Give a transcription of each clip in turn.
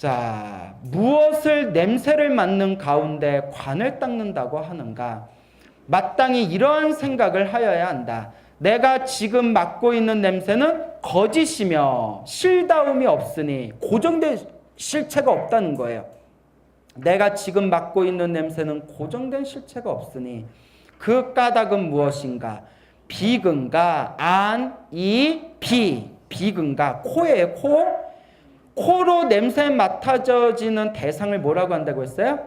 자, 무엇을 냄새를 맡는 가운데 관을 닦는다고 하는가? 마땅히 이러한 생각을 하여야 한다. 내가 지금 맡고 있는 냄새는 거짓이며 실다움이 없으니, 고정된 실체가 없다는 거예요. 내가 지금 맡고 있는 냄새는 고정된 실체가 없으니 그 까닭은 무엇인가? 비근가, 안, 이, 비. 비근가, 코예요. 코로 냄새 맡아져지는 대상을 뭐라고 한다고 했어요?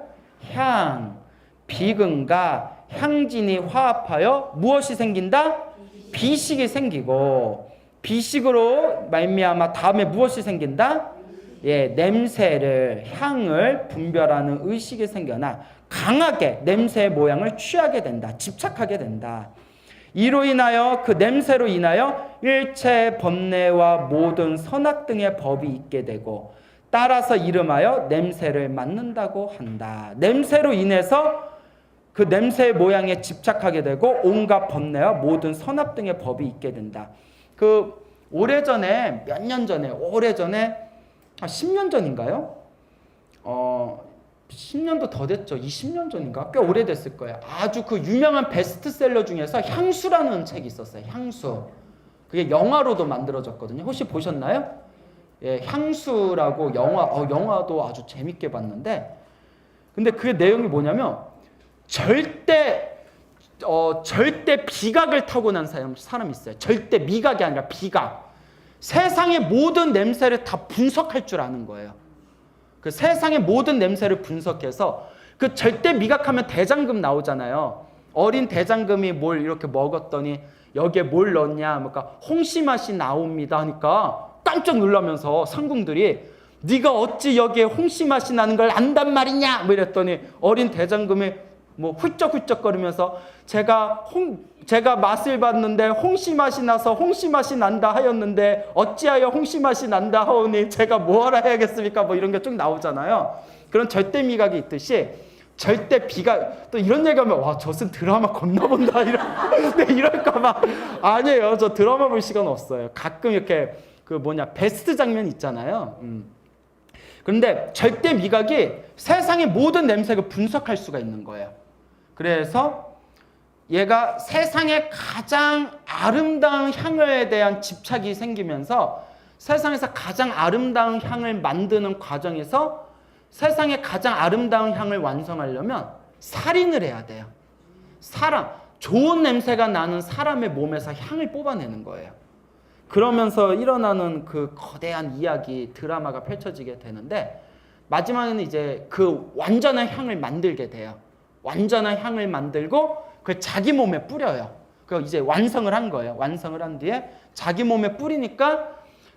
향. 비근가, 향진이 화합하여 무엇이 생긴다? 비식이 생기고, 비식으로 말미암아 다음에 무엇이 생긴다? 예, 냄새를, 향을 분별하는 의식이 생겨나 강하게 냄새의 모양을 취하게 된다. 집착하게 된다. 이로 인하여, 그 냄새로 인하여 일체 법례와 모든 선악 등의 법이 있게 되고, 따라서 이름하여 냄새를 맡는다고 한다. 냄새로 인해서 그 냄새의 모양에 집착하게 되고 온갖 법례와 모든 선악 등의 법이 있게 된다. 그 오래전에, 몇 년 전에, 오래전에 10년 전인가요? 10년도 더 됐죠. 20년 전인가? 꽤 오래됐을 거예요. 아주 그 유명한 베스트셀러 중에서 향수라는 책이 있었어요. 향수. 그게 영화로도 만들어졌거든요. 혹시 보셨나요? 예, 향수라고 영화도 아주 재밌게 봤는데, 근데 그 내용이 뭐냐면 절대 비각을 타고난 사람이 있어요. 절대 미각이 아니라 비각. 세상의 모든 냄새를 다 분석할 줄 아는 거예요. 그 세상의 모든 냄새를 분석해서, 그 절대 미각하면 대장금 나오잖아요. 어린 대장금이 뭘 이렇게 먹었더니 여기에 뭘 넣었냐, 그러니까 홍시 맛이 나옵니다 하니까 깜짝 놀라면서 상궁들이 네가 어찌 여기에 홍시 맛이 나는 걸 안단 말이냐 뭐 이랬더니 어린 대장금이 뭐 훌쩍훌쩍거리면서 제가 맛을 봤는데 홍시 맛이 나서 홍시 맛이 난다 하였는데 어찌하여 홍시 맛이 난다 하오니 제가 뭐하라 해야겠습니까? 뭐 이런 게 쭉 나오잖아요. 그런 절대 미각이 있듯이 절대 비각, 또 이런 얘기하면 와, 저슨 드라마 겁나 본다 이럴까봐. 아니에요. 저 드라마 볼 시간 없어요. 가끔 이렇게 베스트 장면 있잖아요. 그런데 절대 미각이 세상의 모든 냄새를 분석할 수가 있는 거예요. 그래서 얘가 세상의 가장 아름다운 향에 대한 집착이 생기면서 세상에서 가장 아름다운 향을 만드는 과정에서 세상의 가장 아름다운 향을 완성하려면 살인을 해야 돼요. 좋은 냄새가 나는 사람의 몸에서 향을 뽑아내는 거예요. 그러면서 일어나는 그 거대한 이야기, 드라마가 펼쳐지게 되는데, 마지막에는 이제 그 완전한 향을 만들게 돼요. 완전한 향을 만들고 그걸 자기 몸에 뿌려요. 그 이제 완성을 한 거예요. 완성을 한 뒤에 자기 몸에 뿌리니까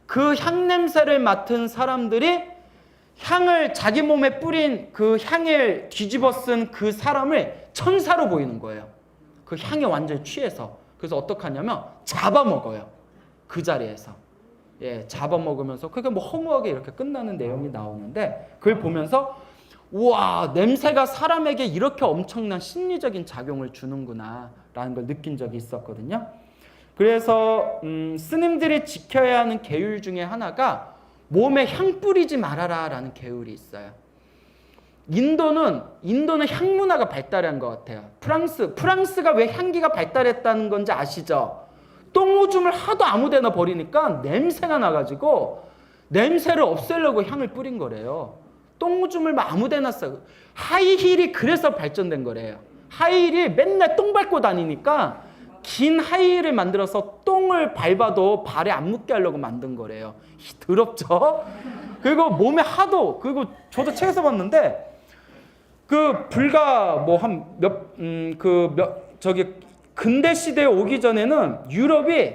그 향 냄새를 맡은 사람들이 향을 자기 몸에 뿌린 그 향을 뒤집어 쓴 그 사람을 천사로 보이는 거예요. 그 향에 완전히 취해서. 그래서 어떡하냐면 잡아먹어요. 그 자리에서. 예, 잡아먹으면서 그게 뭐 허무하게 이렇게 끝나는 내용이 나오는데, 그걸 보면서 우와, 냄새가 사람에게 이렇게 엄청난 심리적인 작용을 주는구나 라는 걸 느낀 적이 있었거든요. 그래서 스님들이 지켜야 하는 계율 중에 하나가 몸에 향 뿌리지 말아라 라는 계율이 있어요. 인도는 향 문화가 발달한 것 같아요. 프랑스가 왜 향기가 발달했다는 건지 아시죠? 똥오줌을 하도 아무데나 버리니까 냄새가 나가지고 냄새를 없애려고 향을 뿌린 거래요. 똥오줌을 막 아무데나 싸고. 하이힐이 그래서 발전된 거래요. 하이힐이 맨날 똥 밟고 다니니까 긴 하이힐을 만들어서 똥을 밟아도 발에 안 묻게 하려고 만든 거래요. 더럽죠? 그리고 몸에 그리고 저도 책에서 봤는데, 불과 근대 시대에 오기 전에는 유럽이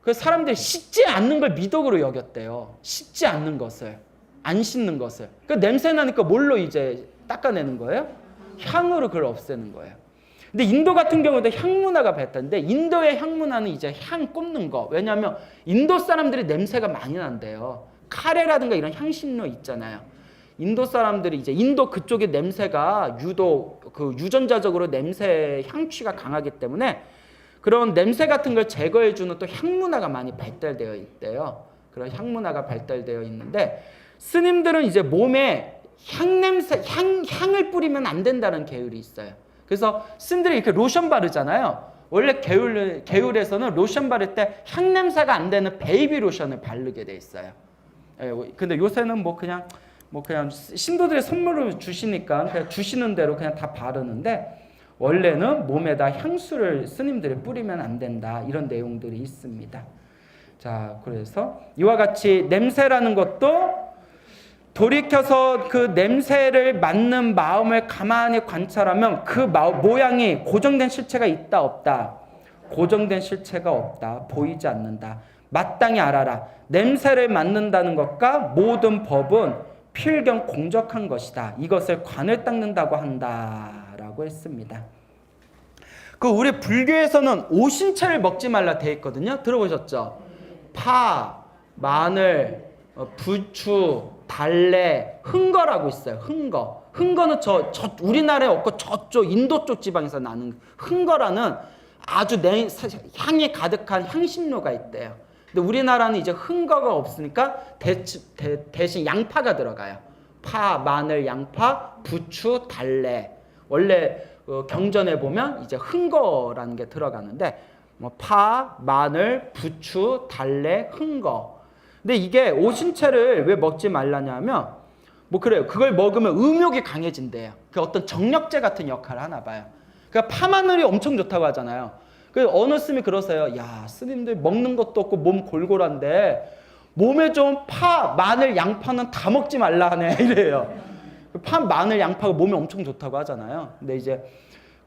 그 사람들이 씻지 않는 걸 미덕으로 여겼대요. 씻지 않는 것을. 안 씻는 것을. 그 냄새 나니까 뭘로 이제 닦아내는 거예요? 향으로 그걸 없애는 거예요. 근데 인도 같은 경우도 향 문화가 발달했는데, 인도의 향 문화는 이제 향 꼽는 거. 왜냐하면 인도 사람들이 냄새가 많이 난대요. 카레라든가 이런 향신료 있잖아요. 인도 사람들이 이제 인도 그쪽의 냄새가 유독 유전자적으로 냄새 향취가 강하기 때문에 그런 냄새 같은 걸 제거해주는 또 향 문화가 많이 발달되어 있대요. 그런 향 문화가 발달되어 있는데, 스님들은 이제 몸에 향을 뿌리면 안 된다는 계율이 있어요. 그래서 스님들이 이렇게 로션 바르잖아요. 원래 계율에서는 로션 바를 때 향냄새가 안 되는 베이비 로션을 바르게 돼 있어요. 근데 요새는 뭐 그냥 신도들이 선물을 주시니까 그냥 주시는 대로 그냥 다 바르는데, 원래는 몸에다 향수를 스님들이 뿌리면 안 된다, 이런 내용들이 있습니다. 자, 그래서 이와 같이 냄새라는 것도 돌이켜서 그 냄새를 맡는 마음을 가만히 관찰하면 그 모양이 고정된 실체가 있다 없다? 고정된 실체가 없다. 보이지 않는다. 마땅히 알아라. 냄새를 맡는다는 것과 모든 법은 필경 공적한 것이다. 이것을 관을 닦는다고 한다라고 했습니다. 그 우리 불교에서는 오신채를 먹지 말라 돼 있거든요. 들어보셨죠? 파, 마늘, 부추, 달래, 흥거라고 있어요. 흥거. 흥거는 우리나라에 없고 저쪽 인도 쪽 지방에서 나는 흥거라는 아주 향이 가득한 향신료가 있대요. 근데 우리나라는 이제 흥거가 없으니까 대신 양파가 들어가요. 파, 마늘, 양파, 부추, 달래. 원래 경전에 보면 이제 흥거라는 게 들어가는데, 뭐 파, 마늘, 부추, 달래, 흥거. 근데 이게 오신채를 왜 먹지 말라냐면, 뭐 그래요. 그걸 먹으면 음욕이 강해진대요. 그 어떤 정력제 같은 역할을 하나 봐요. 그러니까 파마늘이 엄청 좋다고 하잖아요. 그 어느 스님이 그러세요. 야, 스님들 먹는 것도 없고 몸 골골한데 몸에 좀 파, 마늘, 양파는 다 먹지 말라 하네, 이래요. 파, 마늘, 양파가 몸에 엄청 좋다고 하잖아요. 근데 이제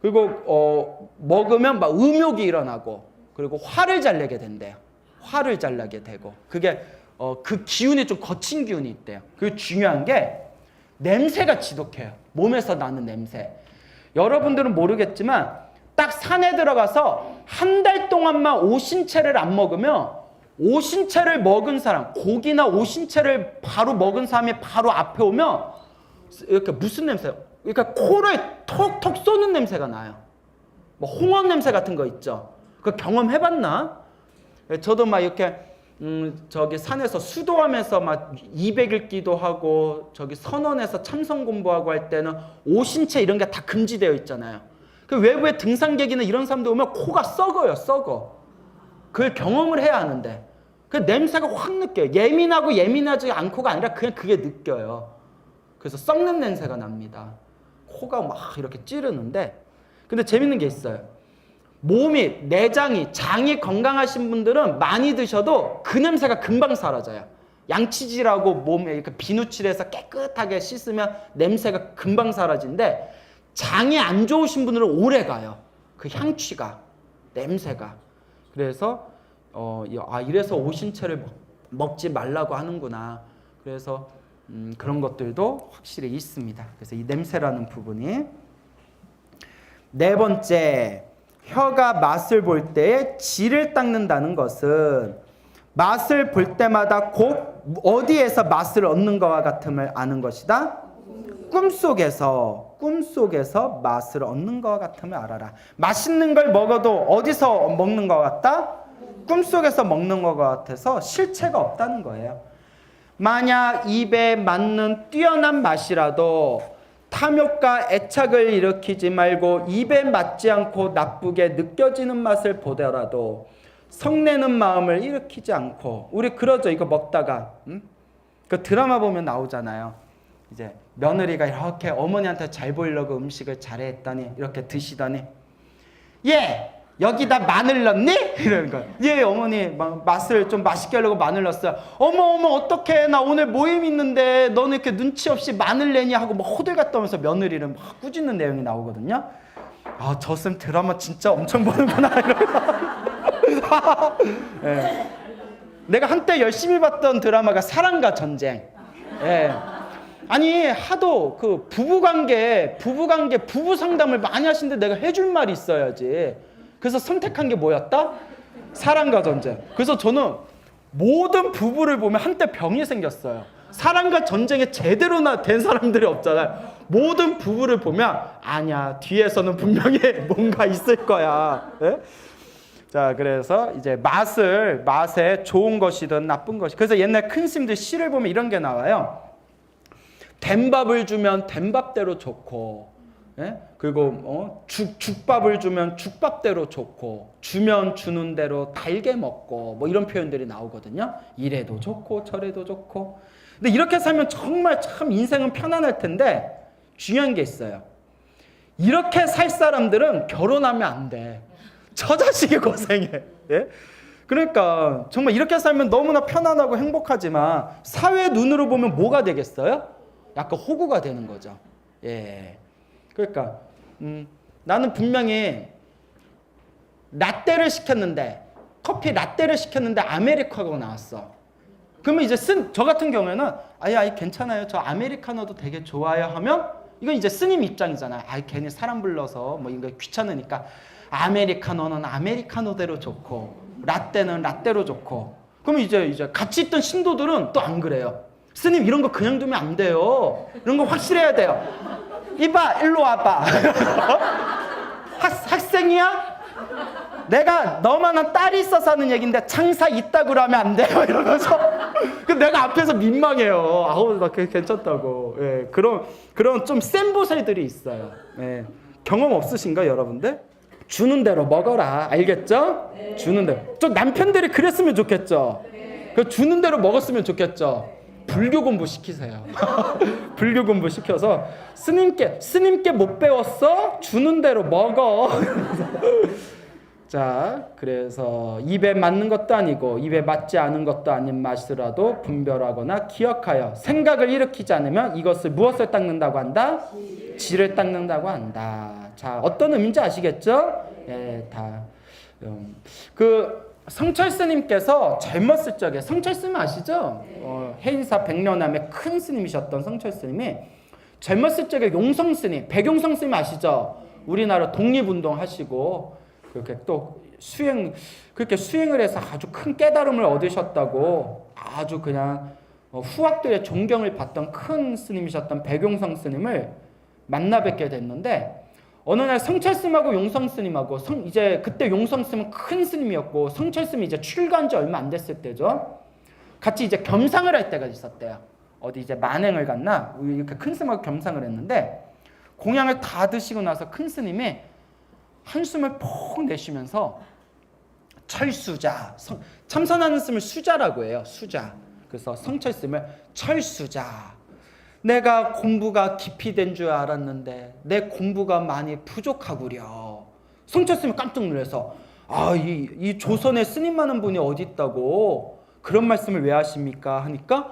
그리고 먹으면 막 음욕이 일어나고, 그리고 화를 잘 내게 된대요. 화를 잘 나게 되고, 그게 그 기운이 좀 거친 기운이 있대요. 그리고 중요한 게 냄새가 지독해요. 몸에서 나는 냄새. 여러분들은 모르겠지만 딱 산에 들어가서 한 달 동안만 오신채를 안 먹으면, 오신채를 먹은 사람, 고기나 오신채를 바로 먹은 사람이 바로 앞에 오면 이렇게 무슨 냄새요? 그러니까 코를 톡톡 쏘는 냄새가 나요. 뭐 홍어 냄새 같은 거 있죠. 그거 경험해봤나? 저도 막 이렇게 저기 산에서 수도하면서 막 200일기도 하고 저기 선원에서 참선 공부하고 할 때는 오신채 이런 게 다 금지되어 있잖아요. 그 외부에 등산객이나 이런 사람들 오면 코가 썩어요, 썩어. 그걸 경험을 해야 하는데 그 냄새가 확 느껴요. 예민하고 예민하지 않고가 아니라 그냥 그게 느껴요. 그래서 썩는 냄새가 납니다. 코가 막 이렇게 찌르는데, 근데 재밌는 게 있어요. 몸이, 내장이, 장이 건강하신 분들은 많이 드셔도 그 냄새가 금방 사라져요. 양치질하고 몸에 이렇게 비누칠해서 깨끗하게 씻으면 냄새가 금방 사라지는데, 장이 안 좋으신 분들은 오래 가요. 그 향취가, 냄새가. 그래서 이래서 오신채를 먹지 말라고 하는구나. 그래서 그런 것들도 확실히 있습니다. 그래서 이 냄새라는 부분이. 네 번째, 혀가 맛을 볼 때에 질을 닦는다는 것은 맛을 볼 때마다 곧 어디에서 맛을 얻는 것과 같음을 아는 것이다. 꿈속에서 맛을 얻는 것 같음을 알아라. 맛있는 걸 먹어도 어디서 먹는 것 같다? 꿈속에서 먹는 것 같아서 실체가 없다는 거예요. 만약 입에 맞는 뛰어난 맛이라도 탐욕과 애착을 일으키지 말고 입에 맞지 않고 나쁘게 느껴지는 맛을 보더라도 성내는 마음을 일으키지 않고, 우리 그러죠. 이거 먹다가 그 드라마 보면 나오잖아요. 이제 며느리가 이렇게 어머니한테 잘 보이려고 음식을 잘했더니 이렇게 드시더니, 예, 여기다 마늘 넣니? 이러는 거예요. 예, 어머니 맛을 좀 맛있게 하려고 마늘 넣었어요. 어머 어떡해, 나 오늘 모임 있는데 너는 이렇게 눈치 없이 마늘 내니 하고 막 호들갑 떠면서 며느리를 막 꾸짖는 내용이 나오거든요. 아, 저 쌤 드라마 진짜 엄청 보는구나. 네. 내가 한때 열심히 봤던 드라마가 사랑과 전쟁. 네. 아니, 하도 그 부부관계 부부 상담을 많이 하시는데 내가 해줄 말이 있어야지. 그래서 선택한 게 뭐였다? 사랑과 전쟁. 그래서 저는 모든 부부를 보면 한때 병이 생겼어요. 사랑과 전쟁에 제대로 된 사람들이 없잖아요. 모든 부부를 보면 아니야, 뒤에서는 분명히 뭔가 있을 거야. 네? 자, 그래서 이제 맛에 좋은 것이든 나쁜 것이. 그래서 옛날 큰 스님들 시를 보면 이런 게 나와요. 된밥을 주면 된밥대로 좋고, 예? 그리고 죽밥을 주면 죽밥대로 좋고, 주면 주는 대로 달게 먹고, 뭐 이런 표현들이 나오거든요. 이래도 좋고 저래도 좋고. 근데 이렇게 살면 정말 참 인생은 편안할 텐데 중요한 게 있어요. 이렇게 살 사람들은 결혼하면 안 돼. 저 자식이 고생해. 예? 그러니까 정말 이렇게 살면 너무나 편안하고 행복하지만 사회 눈으로 보면 뭐가 되겠어요? 약간 호구가 되는 거죠. 예. 그러니까 나는 분명히 라떼를 시켰는데, 커피 라떼를 시켰는데 아메리카노가 나왔어. 그러면 이제 저 같은 경우에는 아이 괜찮아요. 저 아메리카노도 되게 좋아요 하면 이건 이제 스님 입장이잖아요. 괜히 사람 불러서 뭐 이거 귀찮으니까 아메리카노는 아메리카노대로 좋고 라떼는 라떼로 좋고. 그럼 이제 같이 있던 신도들은 또 안 그래요. 스님 이런 거 그냥 두면 안 돼요. 이런 거 확실해야 돼요. 이봐 일로 와봐. 학생이야? 내가 너만한 딸이 있어서 하는 얘기인데 창사 있다고 그러면 안 돼요. 이러면서 내가 앞에서 민망해요. 아우 나 괜찮다고. 예, 그런 좀 센 보살들이 있어요. 예, 경험 없으신가 여러분들? 주는 대로 먹어라. 알겠죠? 네. 주는 대로. 좀 남편들이 그랬으면 좋겠죠? 네. 주는 대로 먹었으면 좋겠죠? 불교 공부 시키세요. 불교 공부 시켜서 스님께 못 배웠어? 주는 대로 먹어. 자, 그래서 입에 맞는 것도 아니고 입에 맞지 않은 것도 아닌 맛이라도 분별하거나 기억하여 생각을 일으키지 않으면 이것을 무엇을 닦는다고 한다? 지를 닦는다고 한다. 자, 어떤 의미인지 아시겠죠? 예, 성철 스님께서 젊었을 적에, 성철 스님 아시죠? 해인사 백년암의 큰 스님이셨던 성철 스님이 젊었을 적에 용성 스님, 백용성 스님 아시죠? 우리나라 독립운동 하시고 그렇게 또 그렇게 수행을 해서 아주 큰 깨달음을 얻으셨다고 아주 그냥 후학들의 존경을 받던 큰 스님이셨던 백용성 스님을 만나 뵙게 됐는데, 어느 날 성철 스님하고 용성 스님하고 이제 그때 용성 스님은 큰 스님이었고 성철 스님이 이제 출가한 지 얼마 안 됐을 때죠. 같이 이제 겸상을 할 때가 있었대요. 어디 이제 만행을 갔나 이렇게 큰 스님하고 겸상을 했는데, 공양을 다 드시고 나서 큰 스님이 한숨을 푹 내쉬면서 철수자, 참선하는 스님을 수자라고 해요. 수자. 그래서 성철 스님을 철수자. 내가 공부가 깊이 된 줄 알았는데 내 공부가 많이 부족하구려. 성철 스님이 깜짝 놀라서 이 조선에 스님 많은 분이 어디 있다고 그런 말씀을 왜 하십니까? 하니까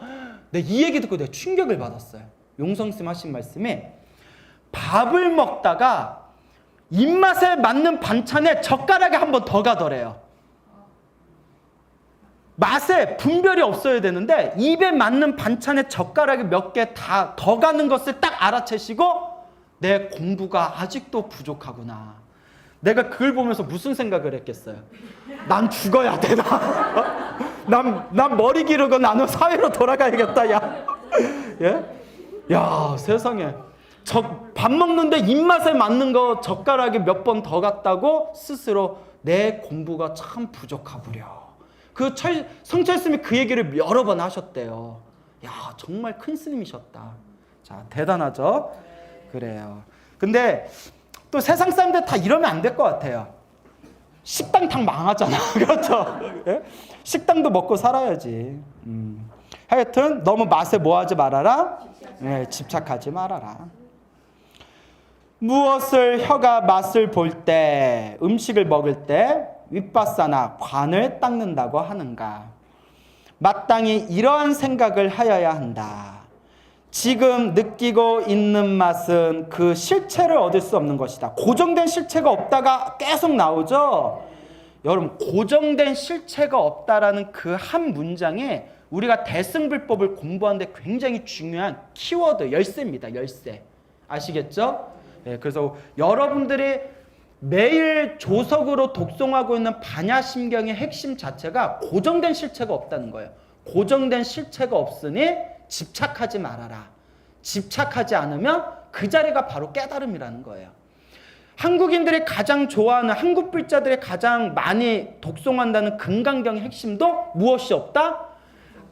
이 얘기 듣고 내가 충격을 받았어요. 용성 스님 하신 말씀이 밥을 먹다가 입맛에 맞는 반찬에 젓가락이 한 번 더 가더래요. 맛에 분별이 없어야 되는데 입에 맞는 반찬에 젓가락이 몇 개 다 더 가는 것을 딱 알아채시고 내 공부가 아직도 부족하구나. 내가 그걸 보면서 무슨 생각을 했겠어요? 난 죽어야 되나? 난 머리 기르고 나는 사회로 돌아가야겠다. 야, 예? 야 세상에. 밥 먹는데 입맛에 맞는 거 젓가락이 몇 번 더 갔다고 스스로 내 공부가 참 부족하구려. 성철 스님이 그 얘기를 여러 번 하셨대요. 야, 정말 큰 스님이셨다. 자, 대단하죠? 그래요. 근데 또 세상 사람들 다 이러면 안 될 것 같아요. 식당 당 망하잖아. 그렇죠? 예? 식당도 먹고 살아야지. 하여튼 너무 맛에 뭐 하지 말아라? 네, 집착하지 말아라. 무엇을 혀가 맛을 볼 때, 음식을 먹을 때 윗바사나 관을 닦는다고 하는가? 마땅히 이러한 생각을 하여야 한다. 지금 느끼고 있는 맛은 그 실체를 얻을 수 없는 것이다. 고정된 실체가 없다가 계속 나오죠? 여러분, 고정된 실체가 없다라는 그 한 문장에 우리가 대승불법을 공부하는데 굉장히 중요한 키워드, 열쇠입니다. 열쇠. 아시겠죠? 네, 그래서 여러분들이 매일 조석으로 독송하고 있는 반야심경의 핵심 자체가 고정된 실체가 없다는 거예요. 고정된 실체가 없으니 집착하지 말아라. 집착하지 않으면 그 자리가 바로 깨달음이라는 거예요. 한국인들이 가장 좋아하는, 한국 불자들이 가장 많이 독송한다는 금강경의 핵심도 무엇이 없다?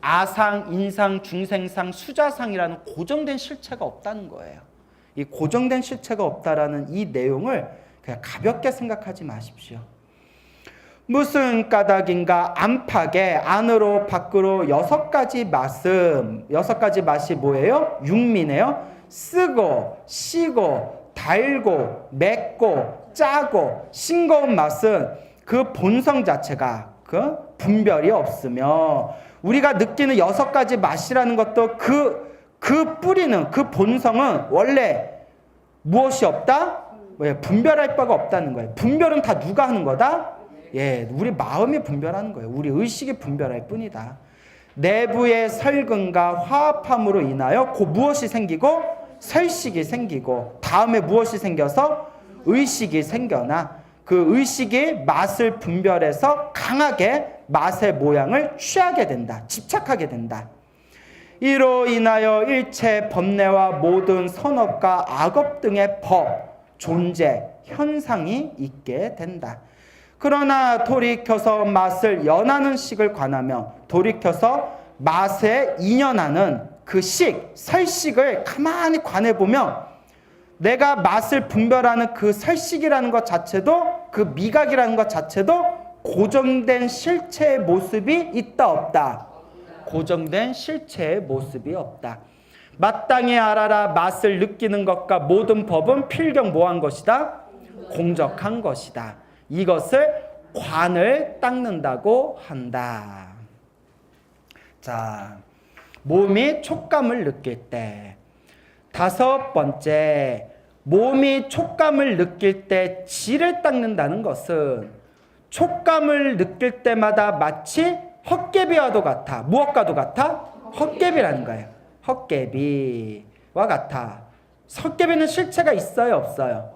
아상, 인상, 중생상, 수자상이라는 고정된 실체가 없다는 거예요. 이 고정된 실체가 없다라는 이 내용을 그냥 가볍게 생각하지 마십시오. 무슨 까닭인가 안팎에 안으로 밖으로 6가지 맛음, 6가지 맛이 뭐예요? 육미네요. 쓰고 시고 달고 맵고 짜고 싱거운 맛은 그 본성 자체가 그 분별이 없으며, 우리가 느끼는 6가지 맛이라는 것도 그 뿌리는, 그 본성은 원래 무엇이 없다? 분별할 바가 없다는 거예요. 분별은 다 누가 하는 거다? 우리 마음이 분별하는 거예요. 우리 의식이 분별할 뿐이다. 내부의 설근과 화합함으로 인하여 무엇이 생기고? 설식이 생기고, 다음에 무엇이 생겨서? 의식이 생겨나 그 의식이 맛을 분별해서 강하게 맛의 모양을 취하게 된다. 집착하게 된다. 이로 인하여 일체 법례와 모든 선업과 악업 등의 법, 존재, 현상이 있게 된다. 그러나 돌이켜서 맛을 연하는 식을 관하며 돌이켜서 맛에 인연하는 그 식, 설식을 가만히 관해보면 내가 맛을 분별하는 그 설식이라는 것 자체도, 그 미각이라는 것 자체도 고정된 실체의 모습이 있다 없다? 고정된 실체의 모습이 없다. 마땅히 알아라. 맛을 느끼는 것과 모든 법은 필경 뭐한 것이다? 공적한 것이다. 이것을 관을 닦는다고 한다. 자, 몸이 촉감을 느낄 때, 5번째, 몸이 촉감을 느낄 때 질을 닦는다는 것은 촉감을 느낄 때마다 마치 헛개비와도 같아. 무엇과도 같아? 헛개비라는 거예요. 헛개비와 같아. 헛개비는 실체가 있어요, 없어요?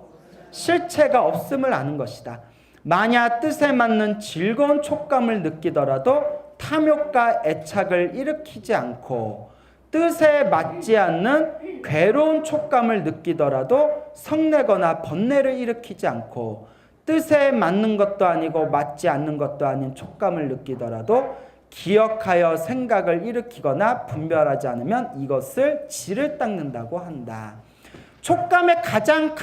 실체가 없음을 아는 것이다. 만약 뜻에 맞는 즐거운 촉감을 느끼더라도 탐욕과 애착을 일으키지 않고, 뜻에 맞지 않는 괴로운 촉감을 느끼더라도 성내거나 번뇌를 일으키지 않고, 뜻에 맞는 것도 아니고 맞지 않는 것도 아닌 촉감을 느끼더라도 기억하여 생각을 일으키거나 분별하지 않으면 이것을 질을 닦는다고 한다. 촉감의 가장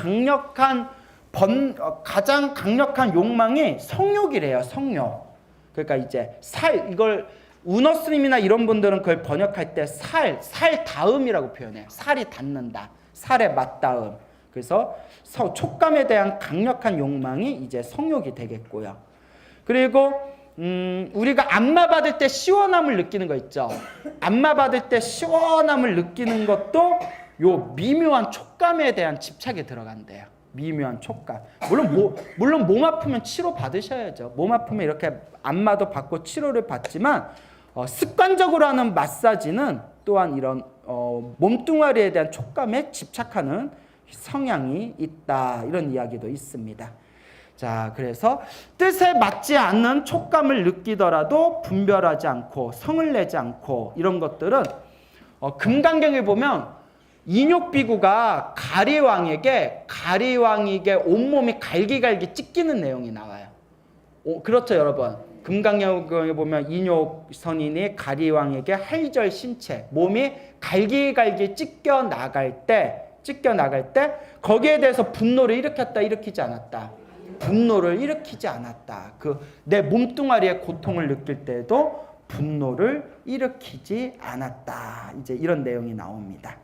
강력한 욕망이 성욕이래요. 성욕. 그러니까 이제 이걸 우너스님이나 이런 분들은 그걸 번역할 때 살 닿음이라고 표현해요. 살이 닿는다. 살의 맞닿음. 그래서 촉감에 대한 강력한 욕망이 이제 성욕이 되겠고요. 그리고 우리가 안마 받을 때 시원함을 느끼는 거 있죠. 안마 받을 때 시원함을 느끼는 것도 요 미묘한 촉감에 대한 집착이 들어간대요. 미묘한 촉감. 물론 몸 아프면 치료 받으셔야죠. 몸 아프면 이렇게 안마도 받고 치료를 받지만 습관적으로 하는 마사지는 또한 이런 몸뚱아리에 대한 촉감에 집착하는 성향이 있다. 이런 이야기도 있습니다. 자, 그래서 뜻에 맞지 않는 촉감을 느끼더라도 분별하지 않고 성을 내지 않고 이런 것들은 금강경에 보면 인욕비구가 가리왕에게 온몸이 갈기갈기 찢기는 내용이 나와요. 그렇죠, 여러분. 금강경에 보면 인욕선인이 가리왕에게 할절 신체, 몸이 갈기갈기 찢겨 나갈 때 거기에 대해서 분노를 일으켰다, 일으키지 않았다? 분노를 일으키지 않았다. 내 몸뚱아리의 고통을 느낄 때도 분노를 일으키지 않았다. 이제 이런 내용이 나옵니다.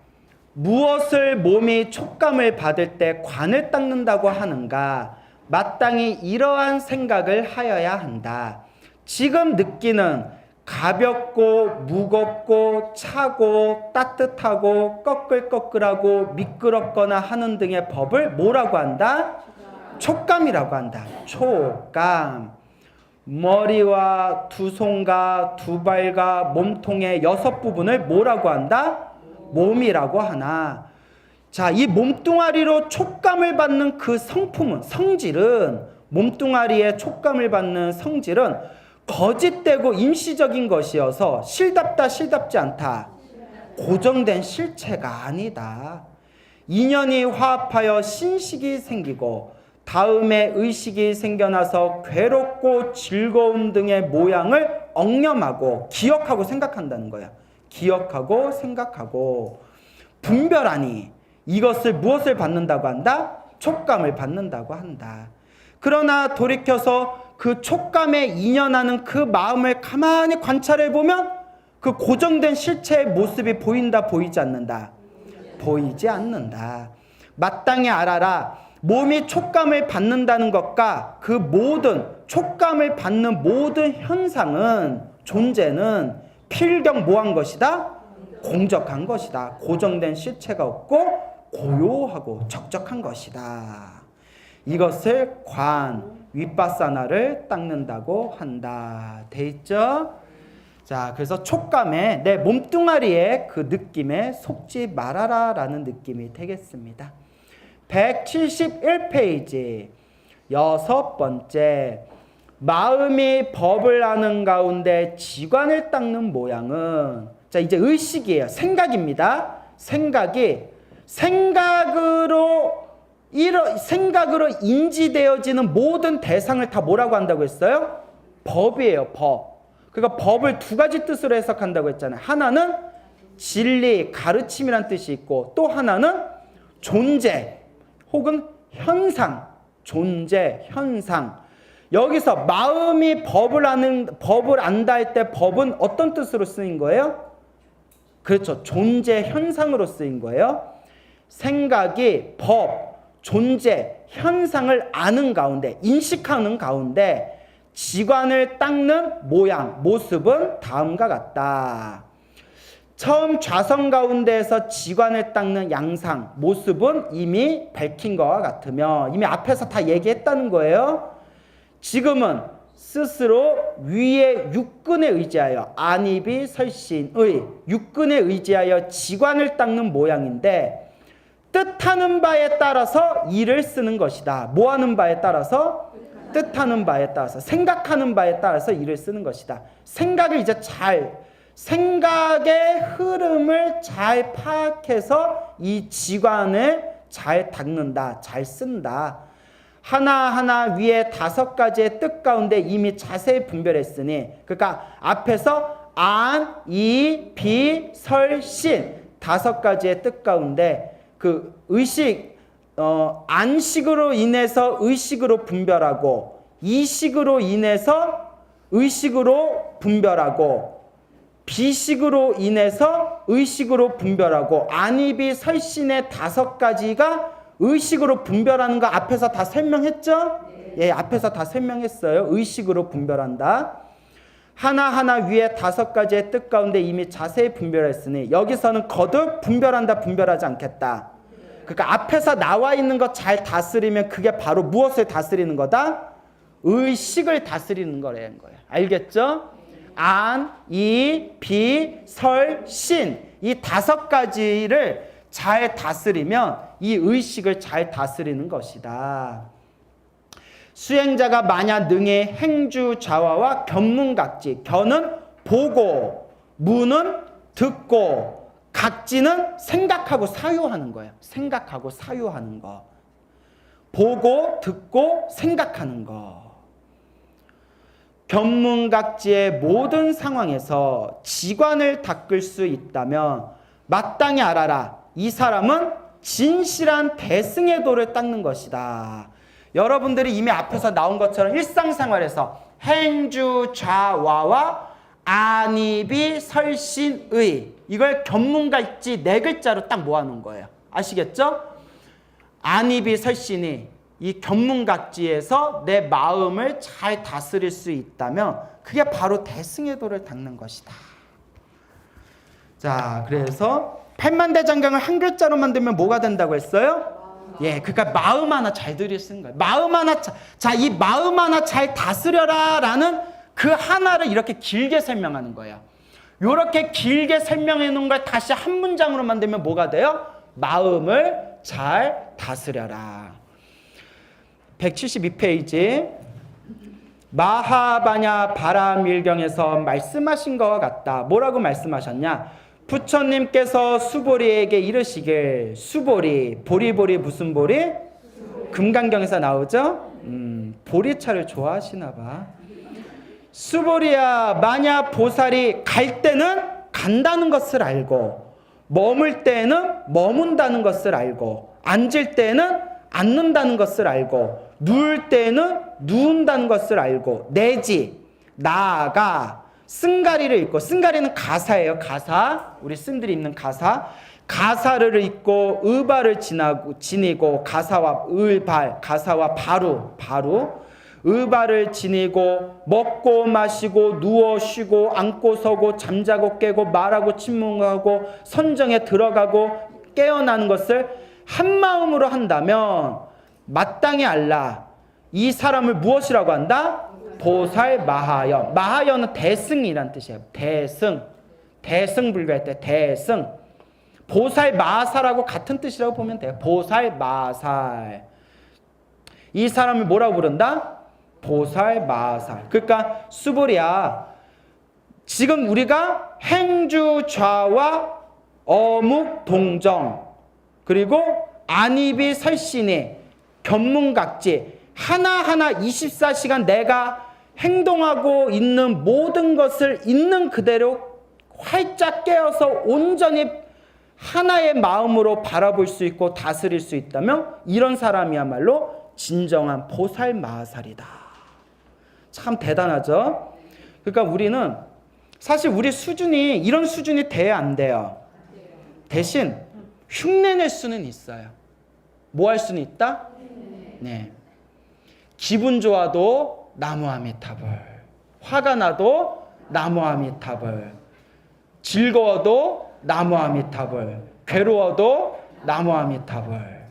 무엇을 몸이 촉감을 받을 때 관을 닦는다고 하는가? 마땅히 이러한 생각을 하여야 한다. 지금 느끼는 가볍고 무겁고 차고 따뜻하고 꺼끌꺼끌하고 미끄럽거나 하는 등의 법을 뭐라고 한다? 촉감이라고 한다. 촉감. 머리와 두 손과 두 발과 몸통의 6부분을 뭐라고 한다? 몸이라고 하나. 자, 이 몸뚱아리로 촉감을 받는 그 성질은, 몸뚱아리에 촉감을 받는 성질은 거짓되고 임시적인 것이어서 실답다, 실답지 않다. 고정된 실체가 아니다. 인연이 화합하여 신식이 생기고 다음에 의식이 생겨나서 괴롭고 즐거운 등의 모양을 엉념하고 기억하고 생각한다는 거야. 기억하고 생각하고 분별하니 이것을 무엇을 받는다고 한다? 촉감을 받는다고 한다. 그러나 돌이켜서 그 촉감에 인연하는 그 마음을 가만히 관찰해 보면 그 고정된 실체의 모습이 보인다, 보이지 않는다? 보이지 않는다. 마땅히 알아라. 몸이 촉감을 받는다는 것과 그 모든 촉감을 받는 모든 현상은, 존재는 필경 뭐한 것이다? 공적한 것이다. 고정된 실체가 없고 고요하고 적적한 것이다. 이것을 관, 윗바사나를 닦는다고 한다. 돼 있죠? 자, 그래서 촉감에 내 몸뚱아리의 그 느낌에 속지 말아라 라는 느낌이 되겠습니다. 171페이지 6번째, 마음이 법을 아는 가운데 지관을 닦는 모양은, 자 이제 의식이에요. 생각입니다. 생각으로 인지되어지는 모든 대상을 다 뭐라고 한다고 했어요? 법이에요. 법. 그러니까 법을 두 가지 뜻으로 해석한다고 했잖아요. 하나는 진리, 가르침이란 뜻이 있고, 또 하나는 존재 혹은 현상, 존재, 현상. 여기서 마음이 법을 안다 할 때 법은 어떤 뜻으로 쓰인 거예요? 그렇죠. 존재, 현상으로 쓰인 거예요. 생각이 법, 존재, 현상을 아는 가운데, 인식하는 가운데 지관을 닦는 모양, 모습은 다음과 같다. 처음 좌선 가운데에서 지관을 닦는 양상, 모습은 이미 밝힌 것과 같으며, 이미 앞에서 다 얘기했다는 거예요. 지금은 스스로 위의 육근에 의지하여, 안입이 설신의 육근에 의지하여 지관을 닦는 모양인데, 뜻하는 바에 따라서 일을 쓰는 것이다. 뭐 하는 바에 따라서? 뜻하는 바에 따라서, 생각하는 바에 따라서 일을 쓰는 것이다. 생각을 이제 생각의 흐름을 잘 파악해서 이 지관을 잘 닦는다, 잘 쓴다. 하나하나 위에 5가지의 뜻 가운데 이미 자세히 분별했으니, 그러니까 앞에서 안, 이, 비, 설, 신 5가지의 뜻 가운데 그 의식, 안식으로 인해서 의식으로 분별하고, 이식으로 인해서 의식으로 분별하고, 비식으로 인해서 의식으로 분별하고, 안입이 설신의 5가지가 의식으로 분별하는 거 앞에서 다 설명했죠? 예, 앞에서 다 설명했어요. 의식으로 분별한다. 하나하나 위에 5가지의 뜻 가운데 이미 자세히 분별했으니, 여기서는 거듭 분별한다, 분별하지 않겠다. 그러니까 앞에서 나와 있는 것 잘 다스리면 그게 바로 무엇을 다스리는 거다? 의식을 다스리는 거라는 거예요. 알겠죠? 안, 이, 비, 설, 신, 이 5가지를 잘 다스리면 이 의식을 잘 다스리는 것이다. 수행자가 만약 능히 행주좌화와 견문각지, 견은 보고, 무는 듣고, 각지는 생각하고 사유하는 거예요. 생각하고 사유하는 거. 보고, 듣고, 생각하는 거. 견문각지의 모든 상황에서 지관을 닦을 수 있다면 마땅히 알아라. 이 사람은 진실한 대승의 도를 닦는 것이다. 여러분들이 이미 앞에서 나온 것처럼 일상생활에서 행주좌화와 안입이 설신의, 이걸 견문각지 4글자로 딱 모아놓은 거예요. 아시겠죠? 안입이 설신이 이 견문각지에서 내 마음을 잘 다스릴 수 있다면 그게 바로 대승의 도를 닦는 것이다. 자, 그래서 팔만대장경을 한 글자로 만들면 뭐가 된다고 했어요? 예, 그러니까 마음 하나 잘 들여 쓰는 거예요. 마음 하나, 자, 이 마음 하나 잘 다스려라 라는 그 하나를 이렇게 길게 설명하는 거예요. 이렇게 길게 설명해 놓은 걸 다시 한 문장으로 만들면 뭐가 돼요? 마음을 잘 다스려라. 172페이지 마하바냐 바라밀경에서 말씀하신 것과 같다. 뭐라고 말씀하셨냐? 부처님께서 수보리에게 이르시길, 수보리, 보리보리 무슨 보리? 금강경에서 나오죠? 보리차를 좋아하시나 봐. 수보리야, 만약 보살이 갈 때는 간다는 것을 알고, 머물 때는 머문다는 것을 알고, 앉을 때는 앉는다는 것을 알고, 누울 때는 누운다는 것을 알고, 내지 나아가 승가리를 읽고, 승가리는 가사예요. 가사, 우리 승들이 입는 가사. 가사를 읽고 의발을 지니고, 가사와 의발, 가사와 바루, 의발을 지니고, 먹고 마시고 누워 쉬고 앉고 서고 잠자고 깨고 말하고 침묵하고 선정에 들어가고 깨어나는 것을 한 마음으로 한다면 마땅히 알라. 이 사람을 무엇이라고 한다? 보살 마하여. 마하여는 대승이란 뜻이에요. 대승 불교할 때 대승. 보살 마살하고 같은 뜻이라고 보면 돼요. 보살 마살. 이 사람을 뭐라고 부른다? 보살 마살. 그러니까 수보리야, 지금 우리가 행주 좌와 어묵 동정, 그리고 안입이 설신이 견문각지, 하나하나 24시간 내가 행동하고 있는 모든 것을 있는 그대로 활짝 깨어서 온전히 하나의 마음으로 바라볼 수 있고 다스릴 수 있다면 이런 사람이야말로 진정한 보살 마살이다. 참 대단하죠? 그러니까 우리는 사실 우리 수준이 이런 수준이 돼야 안 돼요. 대신 흉내낼 수는 있어요. 뭐 할 수는 있다? 네. 기분 좋아도 나무 아미타불, 화가 나도 나무 아미타불, 즐거워도 나무 아미타불, 괴로워도 나무 아미타불,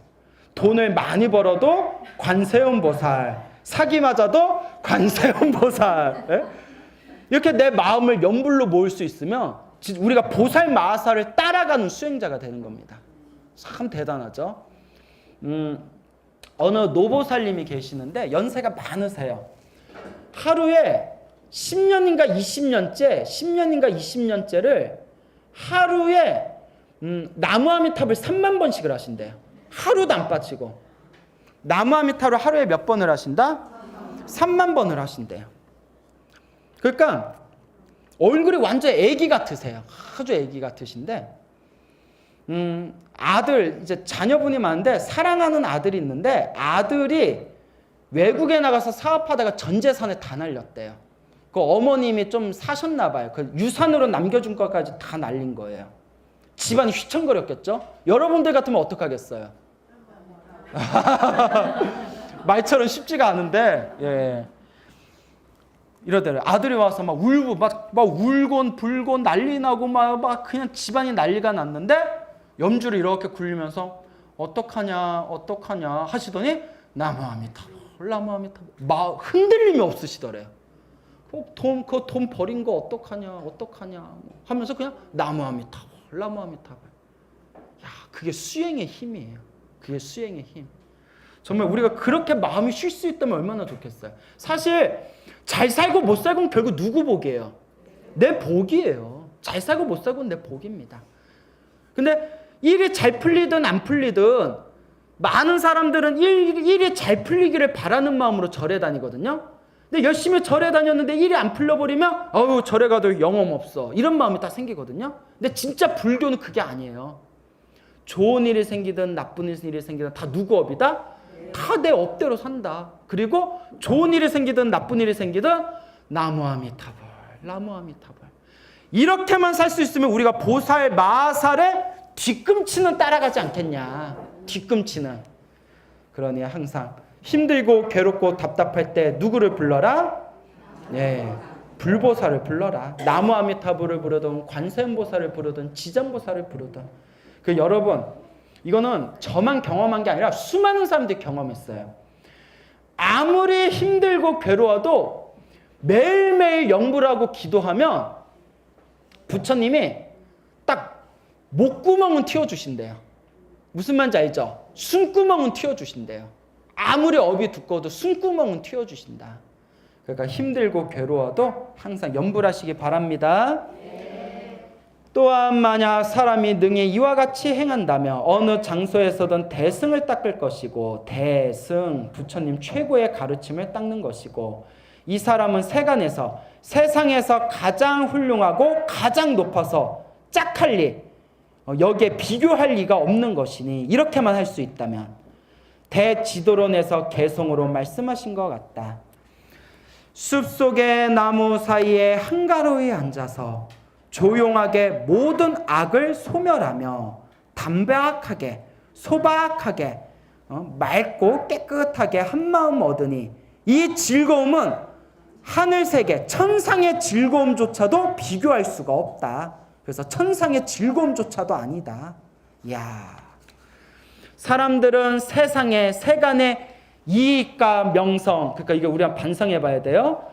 돈을 많이 벌어도 관세음 보살, 사기 맞아도 관세음 보살. 네? 이렇게 내 마음을 연불로 모을 수 있으면 우리가 보살 마하사를 따라가는 수행자가 되는 겁니다. 참 대단하죠? 어느 노보살님이 계시는데 연세가 많으세요. 하루에 10년인가 20년째를 하루에 나무아미탑을 3만 번씩을 하신대요. 하루도 안 빠지고. 나무아미탑을 하루에 몇 번을 하신다? 3만 번을 하신대요. 그러니까 얼굴이 완전 애기 같으세요. 아주 애기 같으신데 아들, 이제 자녀분이 많은데 사랑하는 아들이 있는데 아들이 외국에 나가서 사업하다가 전 재산을 다 날렸대요. 그 어머님이 좀 사셨나 봐요. 그 유산으로 남겨준 것까지 다 날린 거예요. 집안이 휘청거렸겠죠? 여러분들 같으면 어떡하겠어요? 말처럼 쉽지가 않은데, 예. 이러더래요. 아들이 와서 막 울고, 막 울곤 불곤 난리 나고 막 그냥 집안이 난리가 났는데, 염주를 이렇게 굴리면서 어떡하냐 하시더니 나무아미타불 막 흔들림이 없으시더래요. 돈 버린 거 어떡하냐 하면서 그냥 나무아미타불. 야, 그게 수행의 힘이에요. 그게 수행의 힘. 정말 우리가 그렇게 마음이 쉴 수 있다면 얼마나 좋겠어요. 사실 잘 살고 못 살고는 결국 누구 복이에요? 내 복이에요. 잘 살고 못 살고는 내 복입니다. 근데 일이 잘 풀리든 안 풀리든 많은 사람들은 일이 잘 풀리기를 바라는 마음으로 절에 다니거든요. 근데 열심히 절에 다녔는데 일이 안 풀려버리면 어우 절에 가도 영험 없어 이런 마음이 다 생기거든요. 근데 진짜 불교는 그게 아니에요. 좋은 일이 생기든 나쁜 일이 생기든 다 누구 업이다? 다 내 업대로 산다. 그리고 좋은 일이 생기든 나쁜 일이 생기든 나무아미타불. 이렇게만 살 수 있으면 우리가 보살 마하살의 뒤꿈치는 따라가지 않겠냐. 뒤꿈치는. 그러니 항상 힘들고 괴롭고 답답할 때 누구를 불러라? 네, 불보살을 불러라. 나무아미타불을 부르든 관세음보살을 부르든 지장보살을 부르든. 그 여러분, 이거는 저만 경험한 게 아니라 수많은 사람들이 경험했어요. 아무리 힘들고 괴로워도 매일매일 영불하고 기도하면 부처님이 딱 목구멍은 틔워주신대요. 무슨 말인지 알죠? 숨구멍은 틔워주신대요. 아무리 업이 두꺼워도 숨구멍은 틔워주신다. 그러니까 힘들고 괴로워도 항상 염불하시기 바랍니다. 또한 만약 사람이 능히 이와 같이 행한다면 어느 장소에서든 대승을 닦을 것이고, 대승 부처님 최고의 가르침을 닦는 것이고, 이 사람은 세간에서 세상에서 가장 훌륭하고 가장 높아서 짝할 리, 여기에 비교할 리가 없는 것이니 이렇게만 할 수 있다면 대지도론에서 개성으로 말씀하신 것 같다. 숲속의 나무 사이에 한가로이 앉아서 조용하게 모든 악을 소멸하며 담백하게 소박하게 맑고 깨끗하게 한마음 얻으니 이 즐거움은 하늘세계 천상의 즐거움조차도 비교할 수가 없다. 그래서 천상의 즐거움조차도 아니다. 이야, 사람들은 세상에 세간의 이익과 명성, 그러니까 이게 우리가 반성해 봐야 돼요.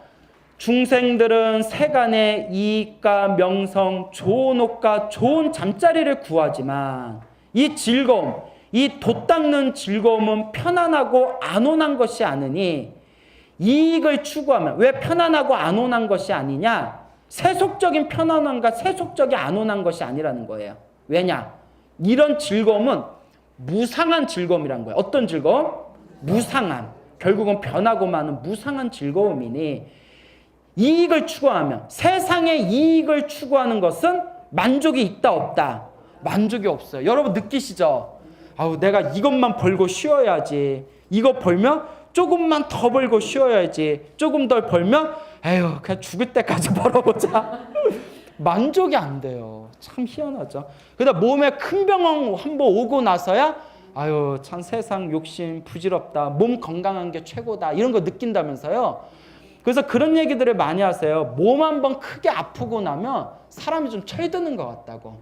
중생들은 세간의 이익과 명성, 좋은 옷과 좋은 잠자리를 구하지만 이 즐거움, 이 돛닦는 즐거움은 편안하고 안온한 것이 아니니 이익을 추구하면, 왜 편안하고 안온한 것이 아니냐? 세속적인 편안함과 세속적인 안온한 것이 아니라는 거예요. 왜냐? 이런 즐거움은 무상한 즐거움이란 거예요. 어떤 즐거움? 무상한, 결국은 변하고 마는 무상한 즐거움이니 이익을 추구하면, 세상의 이익을 추구하는 것은 만족이 있다 없다? 만족이 없어요. 여러분 느끼시죠? 아우, 내가 이것만 벌고 쉬어야지. 이거 벌면 조금만 더 벌고 쉬어야지. 조금 더 벌면 에휴, 그냥 죽을 때까지 벌어보자. 만족이 안 돼요. 참 희한하죠. 그러다 몸에 큰 병 한번 오고 나서야 아유, 참 세상 욕심 부질없다. 몸 건강한 게 최고다. 이런 거 느낀다면서요. 그래서 그런 얘기들을 많이 하세요. 몸 한번 크게 아프고 나면 사람이 좀 철드는 것 같다고.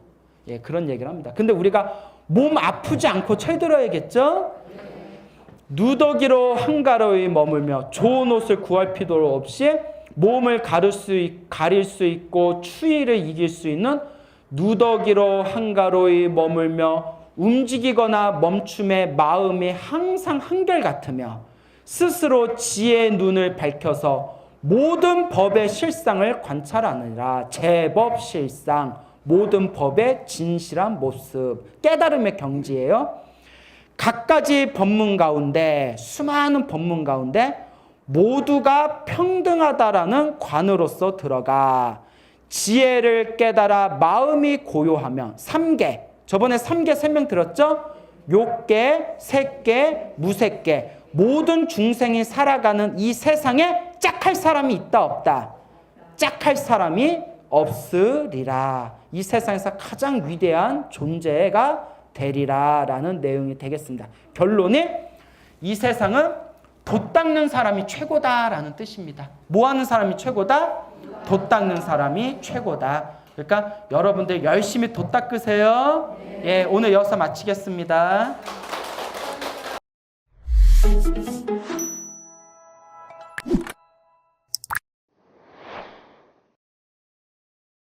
예, 그런 얘기를 합니다. 근데 우리가 몸 아프지 않고 철들어야겠죠? 누더기로 한가로이 머물며 좋은 옷을 구할 필요 없이 몸을 가릴 수 있고 추위를 이길 수 있는 누더기로 한가로이 머물며 움직이거나 멈춤에 마음이 항상 한결같으며 스스로 지혜의 눈을 밝혀서 모든 법의 실상을 관찰하느니라. 제법 실상, 모든 법의 진실한 모습, 깨달음의 경지예요. 갖가지 법문 가운데, 수많은 법문 가운데 모두가 평등하다라는 관으로서 들어가 지혜를 깨달아 마음이 고요하면 3계, 저번에 3계 설명 들었죠? 욕계, 색계, 무색계, 모든 중생이 살아가는 이 세상에 짝할 사람이 있다 없다? 짝할 사람이 없으리라. 이 세상에서 가장 위대한 존재가 되리라 라는 내용이 되겠습니다. 결론이 이 세상은 돛 닦는 사람이 최고다라는 뜻입니다. 뭐 하는 사람이 최고다? 돛 닦는 사람이 최고다. 그러니까 여러분들 열심히 돛 닦으세요. 예, 오늘 여기서 마치겠습니다.